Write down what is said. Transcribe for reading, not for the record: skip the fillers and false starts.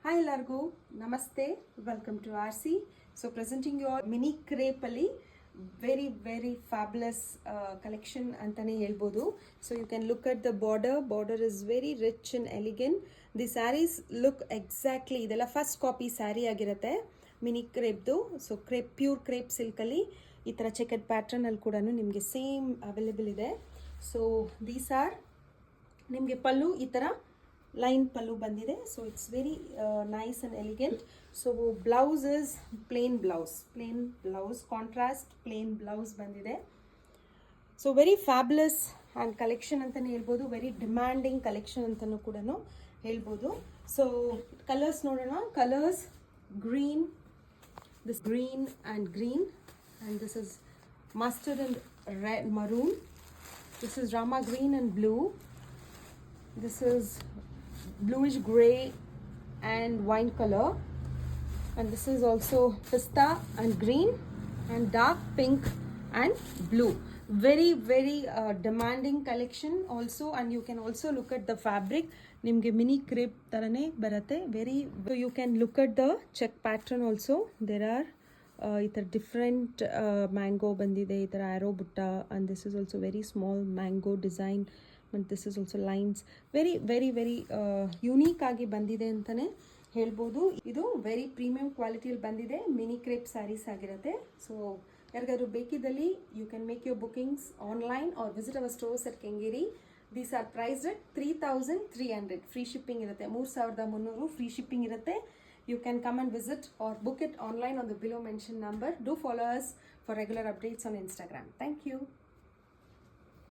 Hi ಎಲ್ಲರಿಗೂ ನಮಸ್ತೆ, welcome to R C. So presenting your mini ಕ್ರೇಪಲ್ಲಿ ವೆರಿ ವೆರಿ ಫ್ಯಾಬ್ಯುಲಸ್ ಕಲೆಕ್ಷನ್ ಅಂತಲೇ ಹೇಳ್ಬೋದು. So you can look at the border is very rich and elegant. The saris look exactly, ಇದೆಲ್ಲ first copy sari ಆಗಿರುತ್ತೆ mini ಕ್ರೇಪ್ದು. So pure crepe ಸಿಲ್ಕಲ್ಲಿ ಈ ಥರ checked ಪ್ಯಾಟ್ರನಲ್ಲಿ ಕೂಡ ನಿಮಗೆ ಸೇಮ್ ಅವೈಲೇಬಲ್ ಇದೆ. ಸೊ ದೀಸ್ ಆರ್ ನಿಮಗೆ ಪಲ್ಲು ಈ ಥರ ಲೈನ್ ಪಲ್ಲು ಬಂದಿದೆ. So it's very nice and elegant. So blouse is plain blouse contrast plain blouse ಬಂದಿದೆ. So very fabulous and collection ಅಂತಲೇ ಹೇಳ್ಬೋದು, ವೆರಿ ಡಿಮ್ಯಾಂಡಿಂಗ್ ಕಲೆಕ್ಷನ್ ಅಂತಲೂ ಕೂಡ ಹೇಳ್ಬೋದು. ಸೊ ಕಲರ್ಸ್ ನೋಡೋಣ. Colours green, this green and this is mustard and red maroon. This is rama green and blue. This is bluish gray and wine color, and this is also pista and green and dark pink and blue. Very very demanding collection also, and you can also look at the fabric. ನಿಮಗೆ mini crepe ಥರನೇ ಬರುತ್ತೆ. You can look at the check pattern also. There are ಈ ಥರ different mango ಬಂದಿದೆ, ಈ ಥರ arrow ಬುಟ್ಟ, and this is also very small mango design, ಮತ್ತು this is also lines. Very very very unique ಆಗಿ ಬಂದಿದೆ ಅಂತಲೇ ಹೇಳ್ಬೋದು. ಇದು ವೆರಿ ಪ್ರೀಮಿಯಂ ಕ್ವಾಲಿಟಿಯಲ್ಲಿ ಬಂದಿದೆ, ಮಿನಿ ಕ್ರೇಪ್ ಸ್ಯಾರೀಸ್ ಆಗಿರುತ್ತೆ. ಸೊ ಯಾರಿಗಾದ್ರು ಬೇಕಿದ್ದಲ್ಲಿ you can make your bookings online or visit our stores at Kengeri. These are priced at 3,300. Free shipping irutte, 3,300 free shipping irutte. You can come and visit or book it online on the below mentioned number. Do follow us for regular updates on Instagram. Thank you.